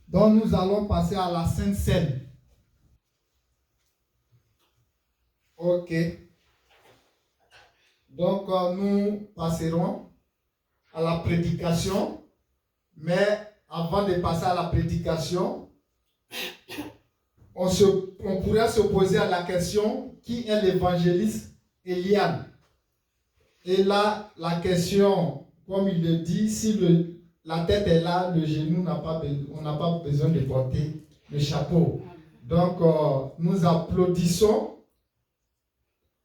Donc nous allons passer à la Sainte Seine. Ok. Donc nous passerons à la prédication. Mais avant de passer à la prédication, on pourrait se poser à la question, qui est l'évangéliste Eliane? Et là, la question, comme il le dit, si la tête est là, le genou on n'a pas besoin de porter le chapeau. Donc, nous applaudissons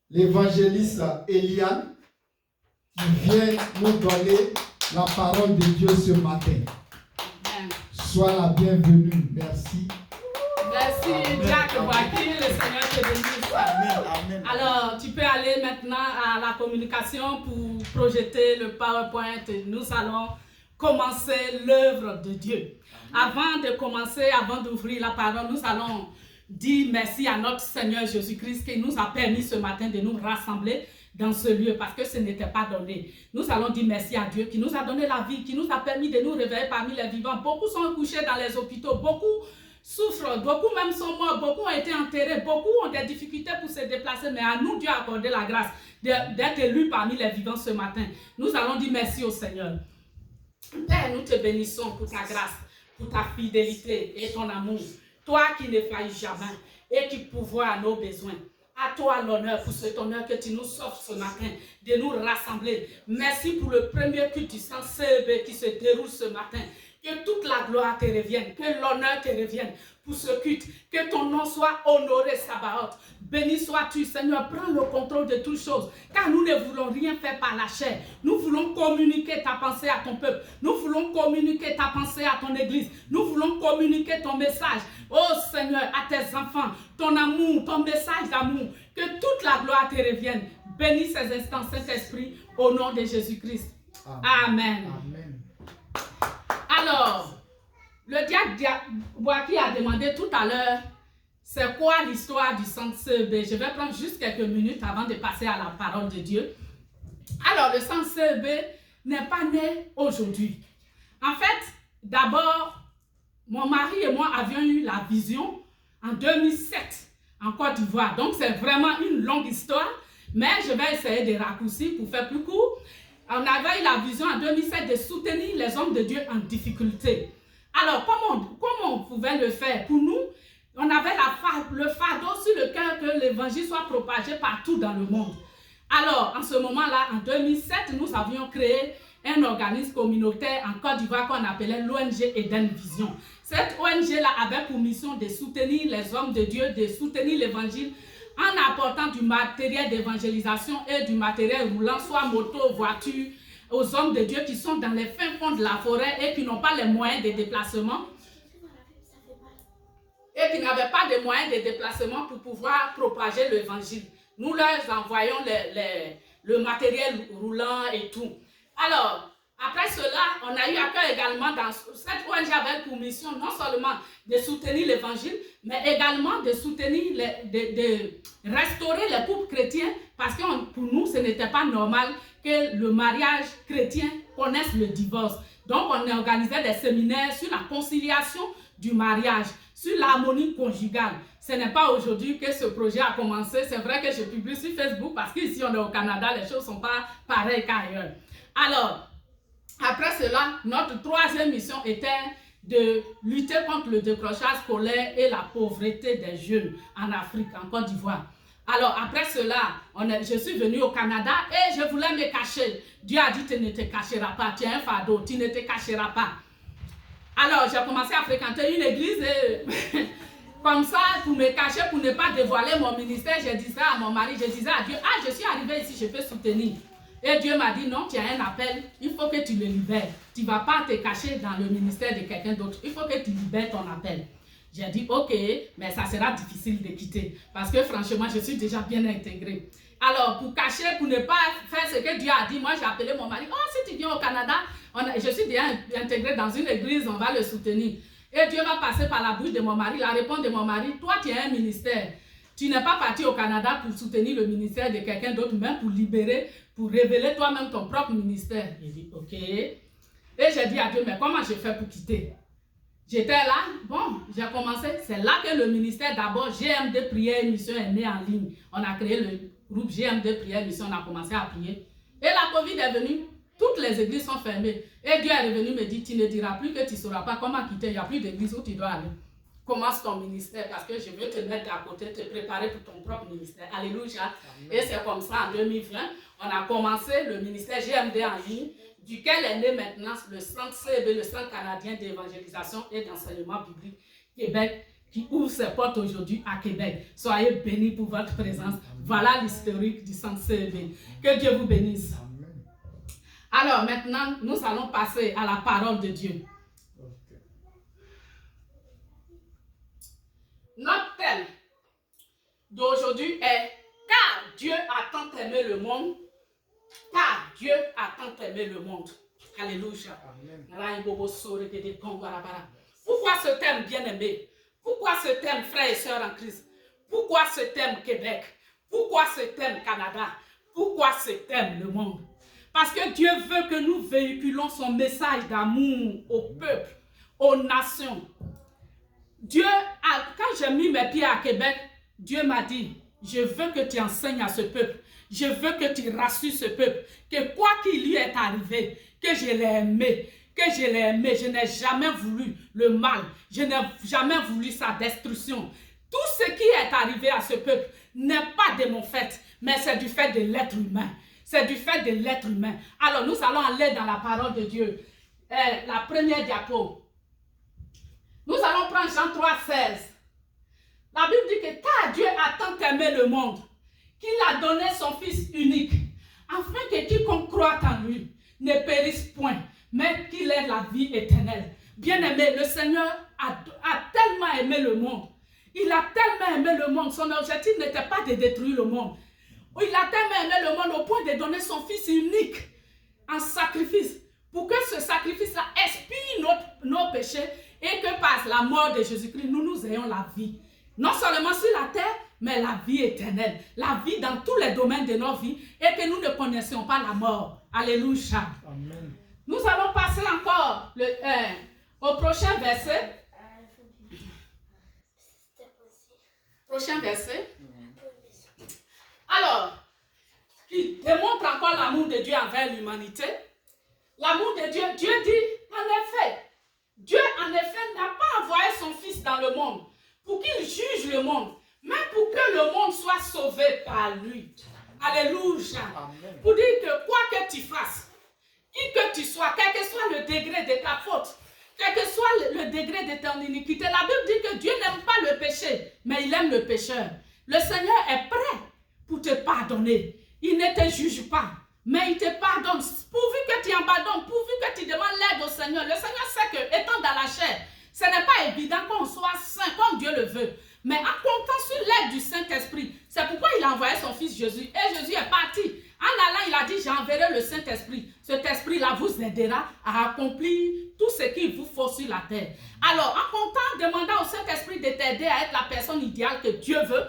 l'évangéliste Eliane qui vient nous donner la parole de Dieu ce matin. Amen. Sois la bienvenue. Merci. Merci, Jack Boaki, le Seigneur te bénisse. Amen. Alors, tu peux aller maintenant à la communication pour projeter le PowerPoint. Nous allons commencer l'œuvre de Dieu. Avant de commencer, avant d'ouvrir la parole, nous allons dire merci à notre Seigneur Jésus-Christ qui nous a permis ce matin de nous rassembler dans ce lieu parce que ce n'était pas donné. Nous allons dire merci à Dieu qui nous a donné la vie, qui nous a permis de nous réveiller parmi les vivants. Beaucoup sont couchés dans les hôpitaux, beaucoup souffrent, beaucoup même sont morts, beaucoup ont été enterrés, beaucoup ont des difficultés pour se déplacer, mais à nous, Dieu a accordé la grâce d'être élus parmi les vivants ce matin. Nous allons dire merci au Seigneur. Père, nous te bénissons pour ta grâce, pour ta fidélité et ton amour. Toi qui ne faillis jamais et qui pourvois à nos besoins. À toi l'honneur pour cet honneur que tu nous offres ce matin de nous rassembler. Merci pour le premier culte du sang CEB qui se déroule ce matin. Que toute la gloire te revienne, que l'honneur te revienne pour ce culte. Que ton nom soit honoré, Sabaoth. Béni sois-tu, Seigneur. Prends le contrôle de toutes choses. Car nous ne voulons rien faire par la chair. Nous voulons communiquer ta pensée à ton peuple. Nous voulons communiquer ta pensée à ton église. Nous voulons communiquer ton message. Oh Seigneur, à tes enfants. Ton amour, ton message d'amour. Que toute la gloire te revienne. Bénis ces instants, Saint-Esprit, au nom de Jésus-Christ. Amen. Amen. Alors, le diacre Boaki a demandé tout à l'heure, c'est quoi l'histoire du centre CEB? Je vais prendre juste quelques minutes avant de passer à la parole de Dieu. Alors, le centre CEB n'est pas né aujourd'hui. En fait, d'abord, mon mari et moi avions eu la vision en 2007 en Côte d'Ivoire. Donc, c'est vraiment une longue histoire, mais je vais essayer de raccourcir pour faire plus court. On avait eu la vision en 2007 de soutenir les hommes de Dieu en difficulté. Alors, comment on pouvait le faire? Pour nous, on avait le fardeau sur le cœur que l'évangile soit propagé partout dans le monde. Alors, en ce moment-là, en 2007, nous avions créé un organisme communautaire en Côte d'Ivoire qu'on appelait l'ONG Eden Vision. Cette ONG-là avait pour mission de soutenir les hommes de Dieu, de soutenir l'évangile en apportant du matériel d'évangélisation et du matériel roulant, soit moto, voiture, aux hommes de Dieu qui sont dans les fins fonds de la forêt et qui n'ont pas les moyens de déplacement et qui n'avaient pas de moyens de déplacement pour pouvoir propager l'évangile. Nous leur envoyons le matériel roulant et tout. Alors, après cela, on a eu à cœur également dans cette ONG avec pour mission non seulement de soutenir l'évangile, mais également de soutenir, de restaurer les couples chrétiens parce que pour nous, ce n'était pas normal que le mariage chrétien connaisse le divorce. Donc, on organisait des séminaires sur la conciliation du mariage, sur l'harmonie conjugale. Ce n'est pas aujourd'hui que ce projet a commencé. C'est vrai que je publie sur Facebook parce qu'ici, on est au Canada, les choses ne sont pas pareilles qu'ailleurs. Alors, après cela, notre troisième mission était de lutter contre le décrochage scolaire et la pauvreté des jeunes en Afrique, en Côte d'Ivoire. Alors, après cela, je suis venue au Canada et je voulais me cacher. Dieu a dit, tu ne te cacheras pas, tu es un fardeau, tu ne te cacheras pas. Alors, j'ai commencé à fréquenter une église et comme ça, pour me cacher, pour ne pas dévoiler mon ministère, je disais à mon mari, je disais à Dieu, je suis arrivée ici, je peux soutenir. Et Dieu m'a dit, non, tu as un appel, il faut que tu le libères. Tu ne vas pas te cacher dans le ministère de quelqu'un d'autre, il faut que tu libères ton appel. J'ai dit, ok, mais ça sera difficile de quitter. Parce que franchement, je suis déjà bien intégrée. Alors, pour cacher, pour ne pas faire ce que Dieu a dit, moi j'ai appelé mon mari. Oh, si tu viens au Canada, je suis déjà intégrée dans une église, on va le soutenir. Et Dieu va passer par la bouche de mon mari, la réponse de mon mari, toi tu as un ministère. Tu n'es pas parti au Canada pour soutenir le ministère de quelqu'un d'autre, mais pour libérer, pour révéler toi-même ton propre ministère. Il dit, ok. Et j'ai dit à Dieu, mais comment je fais pour quitter? J'étais là, bon, j'ai commencé. C'est là que le ministère, d'abord, GMD Prière et Mission est né en ligne. On a créé le groupe GMD Prière et Mission, on a commencé à prier. Et la Covid est venue, toutes les églises sont fermées. Et Dieu est revenu me dire, tu ne diras plus que tu ne sauras pas comment quitter, il n'y a plus d'église où tu dois aller. Commence ton ministère parce que je veux te mettre à côté, te préparer pour ton propre ministère. Alléluia. Amen. Et c'est comme ça en 2020, on a commencé le ministère GMD en ligne, duquel est né maintenant le Centre CEB, le Centre canadien d'évangélisation et d'enseignement biblique Québec, qui ouvre ses portes aujourd'hui à Québec. Soyez bénis pour votre présence. Voilà l'historique du Centre CEB. Que Dieu vous bénisse. Amen. Alors maintenant, nous allons passer à la parole de Dieu. Notre thème d'aujourd'hui est « Car Dieu a tant aimé le monde ». Car Dieu a tant aimé le monde. Alléluia. Amen. Pourquoi ce thème bien-aimé? Pourquoi ce thème frères et sœurs en Christ? Pourquoi ce thème Québec? Pourquoi ce thème Canada? Pourquoi ce thème le monde? Parce que Dieu veut que nous véhiculons son message d'amour au peuple, aux nations. Dieu, quand j'ai mis mes pieds à Québec, Dieu m'a dit, je veux que tu enseignes à ce peuple. Je veux que tu rassures ce peuple, que quoi qu'il lui est arrivé, que je l'ai aimé, je n'ai jamais voulu le mal, je n'ai jamais voulu sa destruction. Tout ce qui est arrivé à ce peuple n'est pas de mon fait, mais c'est du fait de l'être humain. C'est du fait de l'être humain. Alors nous allons aller dans la parole de Dieu. La première diapo. Nous allons prendre Jean 3, 16. La Bible dit que car Dieu a tant aimé le monde, qu'il a donné son Fils unique, afin que quiconque croit en lui ne périsse point, mais qu'il ait la vie éternelle. Bien-aimé, le Seigneur a tellement aimé le monde. Il a tellement aimé le monde. Son objectif n'était pas de détruire le monde. Il a tellement aimé le monde au point de donner son Fils unique en sacrifice, pour que ce sacrifice-là expie nos péchés et que par la mort de Jésus-Christ, nous ayons la vie. Non seulement sur la terre, mais la vie éternelle. La vie dans tous les domaines de nos vies et que nous ne connaissions pas la mort. Alléluia. Amen. Nous allons passer encore au prochain verset. Prochain verset. Alors, qui démontre encore l'amour de Dieu envers l'humanité. L'amour de Dieu, Dieu dit, Dieu en effet n'a pas envoyé son Fils dans le monde pour qu'il juge le monde, mais pour que le monde soit sauvé par lui. Alléluia. Amen. Pour dire que quoi que tu fasses, qui que tu sois, quel que soit le degré de ta faute, quel que soit le degré de ton iniquité, la Bible dit que Dieu n'aime pas le péché, mais il aime le pécheur. Le Seigneur est prêt pour te pardonner. Il ne te juge pas, mais il te pardonne. Pourvu que tu abandonnes, pourvu que tu demandes l'aide au Seigneur. Le Seigneur sait que, étant dans la chair, ce n'est pas évident qu'on soit saint comme Dieu le veut. Mais en comptant sur l'aide du Saint-Esprit, c'est pourquoi il a envoyé son Fils Jésus. Et Jésus est parti. En allant, il a dit, j'enverrai le Saint-Esprit. Cet esprit-là vous aidera à accomplir tout ce qu'il vous faut sur la terre. Alors, en comptant, demandant au Saint-Esprit de t'aider à être la personne idéale que Dieu veut,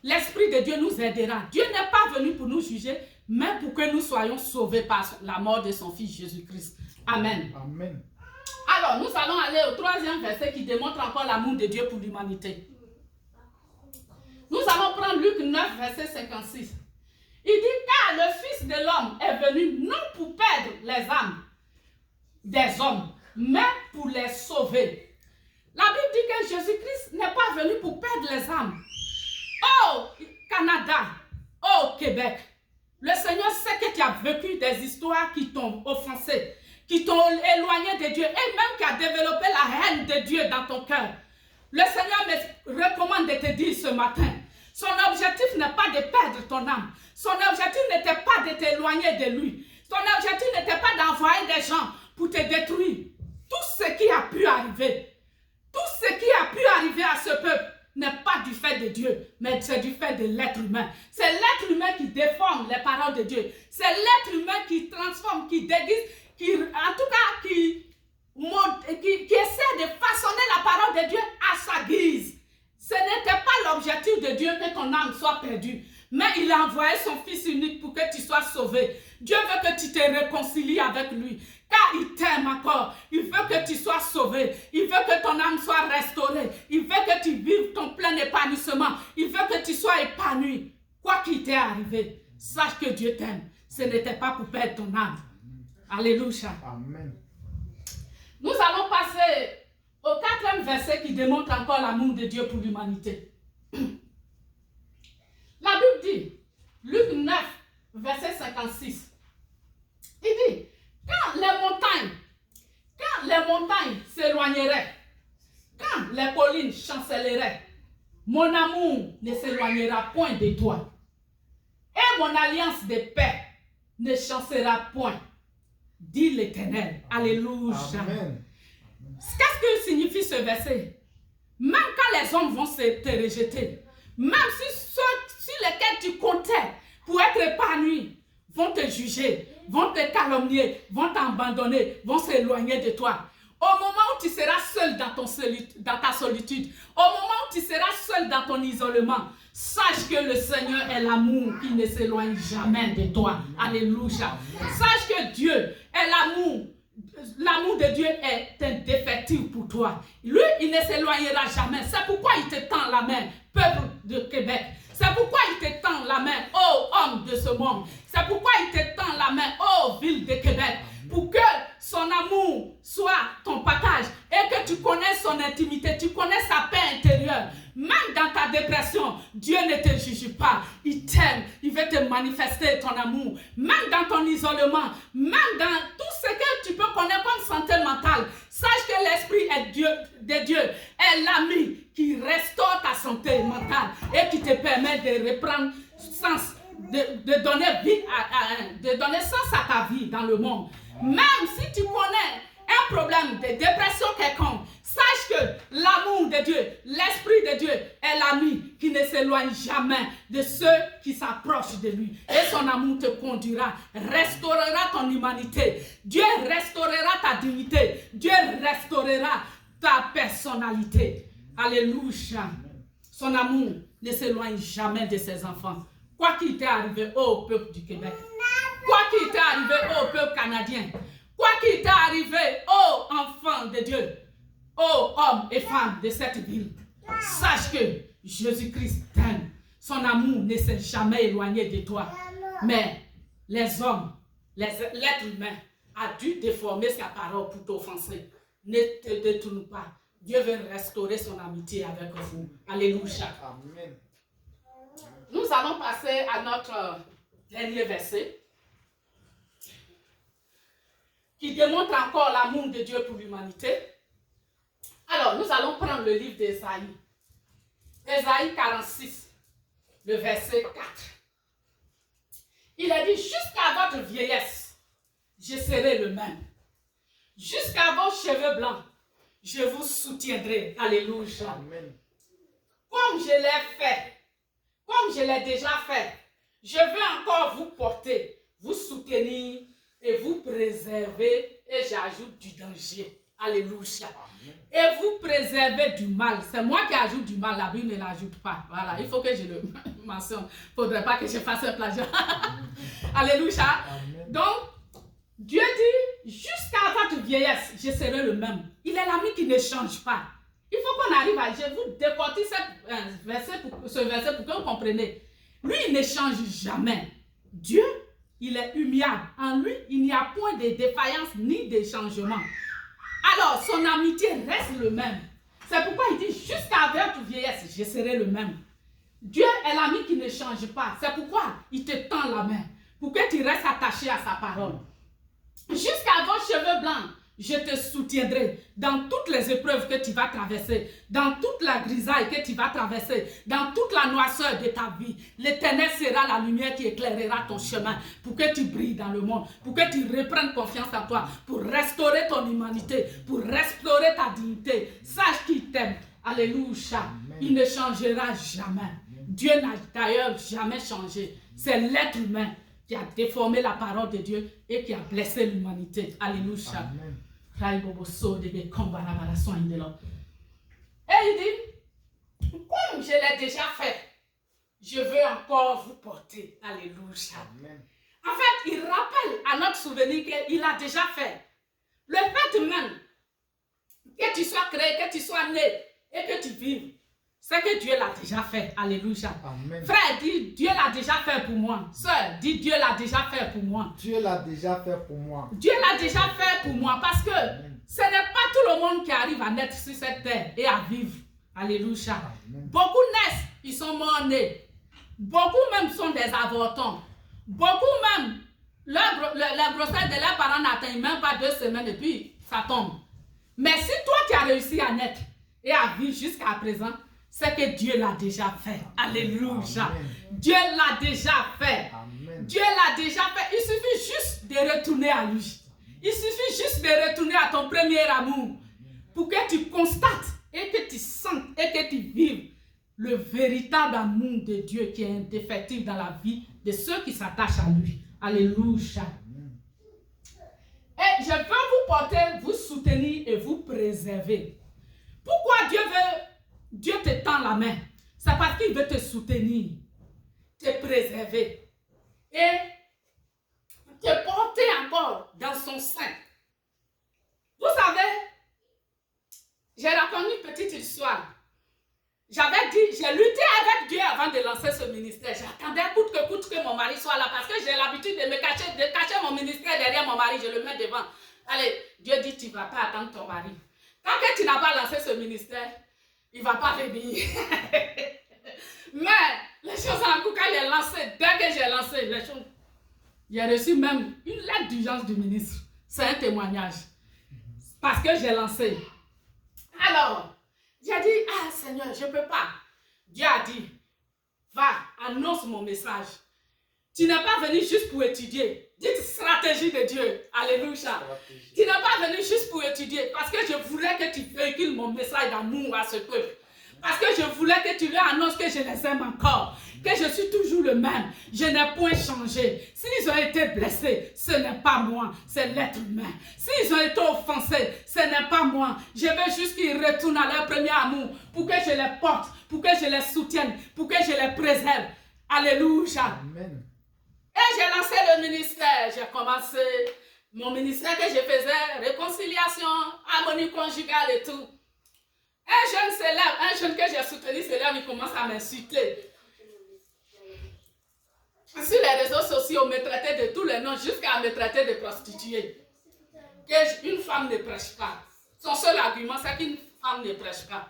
l'Esprit de Dieu nous aidera. Dieu n'est pas venu pour nous juger, mais pour que nous soyons sauvés par la mort de son Fils Jésus-Christ. Amen. Amen. Alors, nous allons aller au troisième verset qui démontre encore l'amour de Dieu pour l'humanité. Nous allons prendre Luc 9, verset 56. Il dit, car le Fils de l'homme est venu non pour perdre les âmes des hommes, mais pour les sauver. La Bible dit que Jésus-Christ n'est pas venu pour perdre les âmes. Oh, Canada, oh, Québec, le Seigneur sait que tu as vécu des histoires qui t'ont offensé, qui t'ont éloigné de Dieu et même qui a développé la haine de Dieu dans ton cœur. Le Seigneur me recommande de te dire ce matin, son objectif n'est pas de perdre ton âme. Son objectif n'était pas de t'éloigner de lui. Son objectif n'était pas d'envoyer des gens pour te détruire. Tout ce qui a pu arriver, à ce peuple n'est pas du fait de Dieu, mais c'est du fait de l'être humain. C'est l'être humain qui déforme les paroles de Dieu. C'est l'être humain qui transforme, qui déguise, qui essaie de façonner la parole de Dieu à sa guise. Ce n'était pas l'objectif de Dieu que ton âme soit perdue, Mais il a envoyé son Fils unique pour que tu sois sauvé. Dieu veut que tu te réconcilies avec lui. Car il t'aime encore. Il veut que tu sois sauvé. Il veut que ton âme soit restaurée. Il veut que tu vives ton plein épanouissement. Il veut que tu sois épanoui. Quoi qu'il t'est arrivé, sache que Dieu t'aime. Ce n'était pas pour perdre ton âme. Alléluia. Amen. Nous allons passer au 4e verset qui démontre encore l'amour de Dieu pour l'humanité. La Bible dit, Luc 9, verset 56, il dit, quand les montagnes s'éloigneraient, quand les collines chancelleraient, mon amour ne s'éloignera point de toi, et mon alliance de paix ne chancellera point, dit l'Éternel. Alléluia. Amen. Qu'est-ce que signifie ce verset? Même quand les hommes vont te rejeter, même si ceux sur lesquels tu comptais pour être épanoui vont te juger, vont te calomnier, vont t'abandonner, vont s'éloigner de toi. Au moment où tu seras seul dans ta solitude, au moment où tu seras seul dans ton isolement, sache que le Seigneur est l'amour qui ne s'éloigne jamais de toi. Alléluia. Sache que Dieu est l'amour. L'amour de Dieu est indéfectible pour toi. Lui, il ne s'éloignera jamais. C'est pourquoi il te tend la main, peuple de Québec. C'est pourquoi il te tend la main, ô homme de ce monde. C'est pourquoi il te tend la main, ô ville de Québec. Pour que son amour soit ton partage et que tu connaisses son intimité, tu connais sa paix intérieure. Même dans ta dépression, Dieu ne te juge pas. Il t'aime, il veut te manifester ton amour. Même dans ton isolement, même dans tout ce que tu peux connaître comme santé mentale, sache que l'Esprit de Dieu est l'ami qui restaure ta santé mentale et qui te permet de reprendre sens, de donner vie de donner sens à ta vie dans le monde. Même si tu connais un problème de dépression quelconque, sache que l'amour de Dieu, l'Esprit de Dieu est l'ami qui ne s'éloigne jamais de ceux qui s'approchent de lui. Et son amour te conduira, restaurera ton humanité. Dieu restaurera ta dignité. Dieu restaurera ta personnalité. Alléluia. Son amour ne s'éloigne jamais de ses enfants. Quoi qu'il t'est arrivé, ô peuple du Québec, quoi qu'il t'est arrivé, ô peuple canadien, quoi qu'il t'est arrivé, ô enfant de Dieu, ô hommes et femmes de cette ville, sache que Jésus-Christ t'aime. Son amour ne s'est jamais éloigné de toi. Mais les hommes, l'être humain a dû déformer sa parole pour t'offenser. Ne te détourne pas. Dieu veut restaurer son amitié avec vous. Alléluia. Amen. Nous allons passer à notre dernier verset qui démontre encore l'amour de Dieu pour l'humanité. Alors, nous allons prendre le livre d'Ésaïe. Ésaïe 46, le verset 4. Il a dit, jusqu'à votre vieillesse, je serai le même. Jusqu'à vos cheveux blancs, je vous soutiendrai. Alléluia. Amen. Comme je l'ai fait, comme je l'ai déjà fait, je veux encore vous porter, vous soutenir et vous préserver. Et j'ajoute du danger. Alléluia. Et vous préserver du mal. C'est moi qui ajoute du mal, la Bible ne l'ajoute pas. Voilà, il faut que je le mentionne. Il ne faudrait pas que je fasse un plagiat. Alléluia. Amen. Donc, Dieu dit, jusqu'à votre vieillesse, je serai le même. Il est l'ami qui ne change pas. Il faut qu'on arrive à... Je vous décortique ce verset pour que vous compreniez. Lui, il ne change jamais. Dieu, il est humiliable. En lui, il n'y a point de défaillance ni de changement. Alors, son amitié reste le même. C'est pourquoi il dit, jusqu'à votre vieillesse, je serai le même. Dieu est l'ami qui ne change pas. C'est pourquoi il te tend la main. Pour que tu restes attaché à sa parole. Jusqu'à vos cheveux blancs, je te soutiendrai dans toutes les épreuves que tu vas traverser, dans toute la grisaille que tu vas traverser, dans toute la noirceur de ta vie. L'Éternel sera la lumière qui éclairera ton chemin pour que tu brilles dans le monde, pour que tu reprennes confiance en toi, pour restaurer ton humanité, pour restaurer ta dignité. Sache qu'il t'aime. Alléluia. Amen. Il ne changera jamais. Dieu n'a d'ailleurs jamais changé. C'est l'être humain qui a déformé la parole de Dieu et qui a blessé l'humanité. Alléluia. Amen. Et il dit, comme je l'ai déjà fait, je veux encore vous porter. Alléluia. Amen. En fait, il rappelle à notre souvenir qu'il a déjà fait. Le fait même que tu sois créé, que tu sois né et que tu vives, c'est que Dieu l'a déjà fait. Alléluia. Amen. Frère, dis, Dieu l'a déjà fait pour moi. Sœur, dis, Dieu l'a déjà fait pour moi. Dieu l'a déjà fait pour moi. Dieu l'a déjà fait pour moi parce que ce n'est pas tout le monde qui arrive à naître sur cette terre et à vivre. Alléluia. Amen. Beaucoup naissent, ils sont morts-nés. Beaucoup même sont des avortants. Beaucoup même, la grossesse de leurs parents n'atteint même pas 2 semaines et puis ça tombe. Mais si toi tu as réussi à naître et à vivre jusqu'à présent, c'est que Dieu l'a déjà fait. Alléluia. Amen. Dieu l'a déjà fait. Amen. Dieu l'a déjà fait. Il suffit juste de retourner à lui. Il suffit juste de retourner à ton premier amour pour que tu constates et que tu sentes et que tu vives le véritable amour de Dieu qui est indéfectible dans la vie de ceux qui s'attachent à lui. Alléluia. Et je veux vous porter, vous soutenir et vous préserver. Pourquoi Dieu te tend la main? C'est parce qu'il veut te soutenir, te préserver et te porter encore dans son sein. Vous savez, j'ai raconté une petite histoire. J'avais dit, j'ai lutté avec Dieu avant de lancer ce ministère. J'attendais coûte que mon mari soit là parce que j'ai l'habitude de cacher mon ministère derrière mon mari. Je le mets devant. Allez, Dieu dit, tu ne vas pas attendre ton mari. Tant que tu n'as pas lancé ce ministère, il ne va pas venir. Mais les choses en coup, quand j'ai lancé, dès que j'ai lancé les choses, j'ai reçu même une lettre d'urgence du ministre. C'est un témoignage. Parce que j'ai lancé. Alors, j'ai dit, ah Seigneur, je ne peux pas. Dieu a dit, va, annonce mon message. Tu n'es pas venu juste pour étudier. Dites stratégie de Dieu. Alléluia. Tu n'es pas venu juste pour étudier. Parce que je voulais que tu véhicules mon message d'amour à ce peuple. Parce que je voulais que tu leur annonces que je les aime encore. Que je suis toujours le même. Je n'ai point changé. S'ils ont été blessés, ce n'est pas moi. C'est l'être humain. S'ils ont été offensés, ce n'est pas moi. Je veux juste qu'ils retournent à leur premier amour. Pour que je les porte. Pour que je les soutienne. Pour que je les préserve. Alléluia. Amen. Et j'ai lancé le ministère. J'ai commencé mon ministère que je faisais. Réconciliation, harmonie conjugale et tout. Un jeune s'élève, un jeune que j'ai soutenu s'élève, il commence à m'insulter. Sur les réseaux sociaux, on me traitait de tous les noms jusqu'à me traiter de prostituée. Qu'une femme ne prêche pas. Son seul argument, c'est qu'une femme ne prêche pas.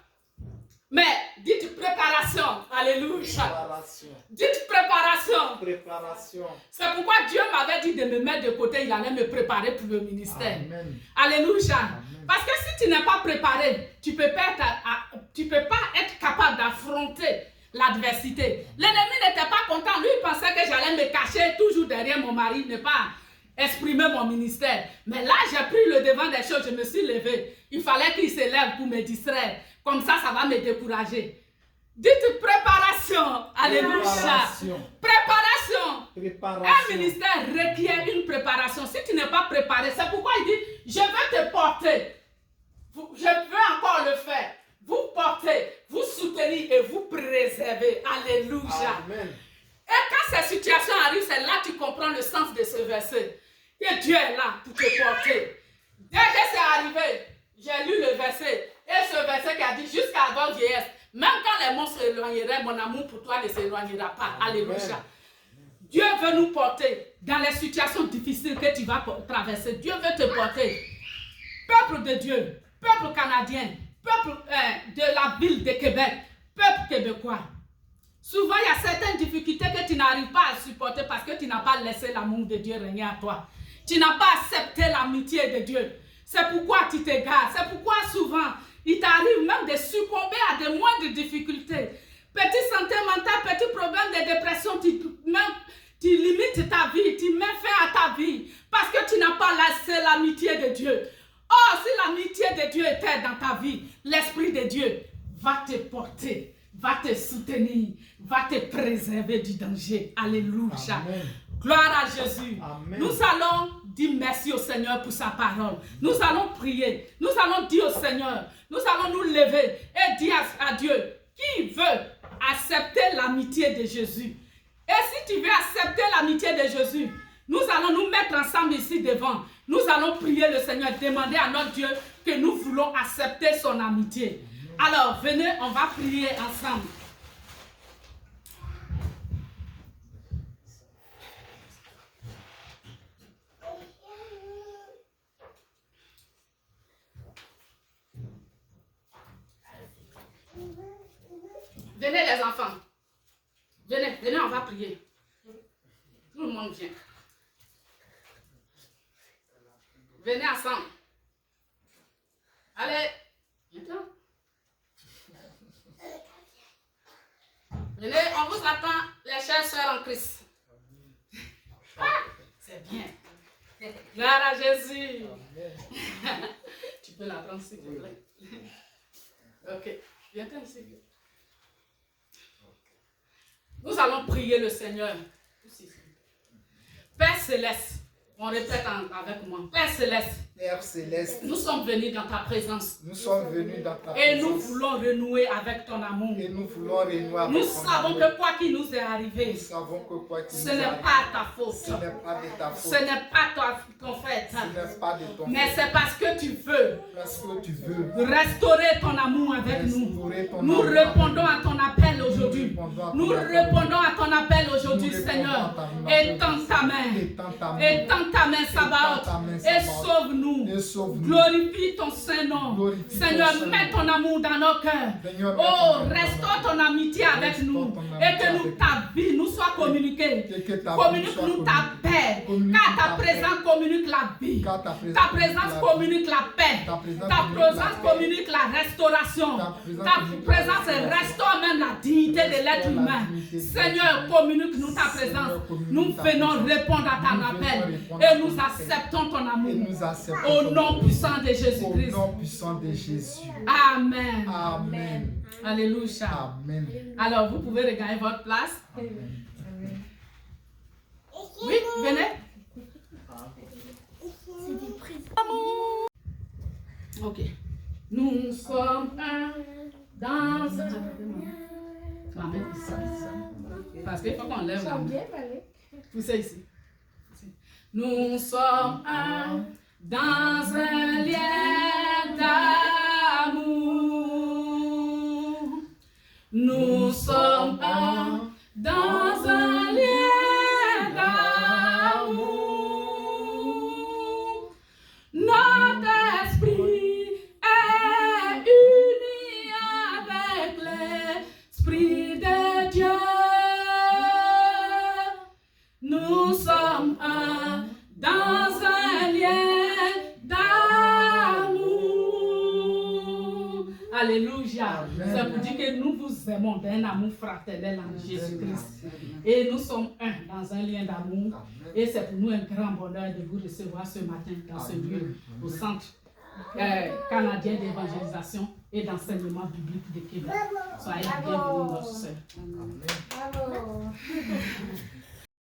Mais dites préparation. Alléluia. Préparation. Dites préparation. Préparation. C'est pourquoi Dieu m'avait dit de me mettre de côté, il allait me préparer pour le ministère. Amen. Alléluia. Amen. Parce que si tu n'es pas préparé, tu ne peux pas être capable d'affronter l'adversité. L'ennemi n'était pas content. Lui, il pensait que j'allais me cacher toujours derrière mon mari, ne pas exprimer mon ministère. Mais là, j'ai pris le devant des choses, je me suis levé. Il fallait qu'il s'élève pour me distraire. Comme ça, ça va me décourager. Dites préparation. Alléluia. Préparation. Préparation. Préparation. Un ministère requiert une préparation. Si tu n'es pas préparé, c'est pourquoi il dit, je veux te porter. Je veux encore le faire. Vous porter, vous soutenir et vous préserver. Alléluia. Amen. Et quand ces situations arrivent, c'est là que tu comprends le sens de ce verset. Que Dieu est là pour te porter. Dès que c'est arrivé, j'ai lu le verset. Et ce verset qui a dit, jusqu'à la vieillesse, même quand les monstres s'éloigneraient, mon amour pour toi ne s'éloignera pas. Alléluia. Dieu veut nous porter dans les situations difficiles que tu vas traverser. Dieu veut te porter. Peuple de Dieu, peuple canadien, peuple de la ville de Québec, peuple québécois. Souvent, il y a certaines difficultés que tu n'arrives pas à supporter parce que tu n'as pas laissé l'amour de Dieu régner à toi. Tu n'as pas accepté l'amitié de Dieu. C'est pourquoi tu t'égares. C'est pourquoi souvent, il t'arrive même de succomber à de moindres difficultés. Petite santé mentale, petit problème de dépression, tu limites ta vie, tu mets fin à ta vie parce que tu n'as pas laissé l'amitié de Dieu. Or, si l'amitié de Dieu était dans ta vie, l'Esprit de Dieu va te porter, va te soutenir, va te préserver du danger. Alléluia. Amen. Gloire à Jésus. Amen. Nous allons dire merci au Seigneur pour sa parole. Nous allons prier. Nous allons dire au Seigneur. Nous allons nous lever et dire à Dieu qui veut accepter l'amitié de Jésus. Et si tu veux accepter l'amitié de Jésus, nous allons nous mettre ensemble ici devant. Nous allons prier le Seigneur, demander à notre Dieu que nous voulons accepter son amitié. Alors, venez, on va prier ensemble. Venez les enfants. Venez, venez, on va prier. Tout le monde vient. Venez ensemble. Allez, viens. Venez, on vous attend, les chers sœurs en Christ. Ah, c'est bien. Gloire à Jésus. Tu peux la prendre s'il te plaît. Ok, viens ici. Nous allons prier le Seigneur. Père Céleste, on répète avec moi. Père Céleste. Père Céleste, Nous sommes venus dans ta présence. nous sommes venus dans ta Et nous présence. voulons renouer avec ton amour. Et nous voulons renouer avec Nous ton savons amour. que quoi qu'il nous est arrivé, Nous savons que quoi qu'il ce nous n'est arrive, pas ta faute. ce n'est pas de ta faute. Ce n'est pas ton fait. Ce n'est pas de ton Mais fait. c'est parce que tu veux Parce que tu veux restaurer ton amour avec nous. restaurer ton Nous amour. répondons à ton appel aujourd'hui. Nous Nous répondons à ton appel aujourd'hui, Nous Seigneur. répondons à ton appel. Étends ta main. Étends ta main. Étends ta main, Sabaoth. ta main, Et Sabaoth. sauve-nous. Et sauve-nous. Glorifie ton Saint-Nom. Glorifie ton Seigneur, Saint-Nom. mets ton amour dans nos cœurs. Seigneur, mets Oh, ton amour dans restaure nos ton amitié avec Restaure nous. ton amitié Et que nous, avec ta vie nous soit communiquée. Et que ta vie soit Communique-nous ta communiquée. paix. Communique Car ta ta présence communique la vie. Car Ta présence communique la paix. Ta présence Ta communique la présence paix. communique la restauration. Ta présence Ta communique la présence restauration. restaure même la dignité de l'être Restaure la humain. dignité de Seigneur, l'être humain. communique-nous ta présence. Seigneur, communique Nous ta venons présence. répondre à ton Nous appel. venons répondre à Et ton nous appel. acceptons ton Et amour. nous acceptons Au ton nom amour. puissant de Au Jésus-Christ. nom puissant de Jésus. Amen. Amen. Alléluia. Amen. Alors, vous pouvez regagner votre place. Oui, venez. Ok. Nous sommes un dans un... Maman, ça. Parce qu'il faut qu'on lève la main. Poussez ici. Nous sommes un dans un lien d'amour. Nous sommes un dans un lien d'amour. Notre esprit est uni avec l'esprit de Dieu. Nous sommes un dans un lien d'amour. Alléluia. Amen. Ça veut dire que nous vous aimons d'un amour fraternel en Jésus-Christ. Et nous sommes un dans un lien d'amour. Et c'est pour nous un grand bonheur de vous recevoir ce matin dans ce lieu, au Centre canadien d'évangélisation et d'enseignement biblique de Québec. Soyez bienvenus, notre sœur. Amen.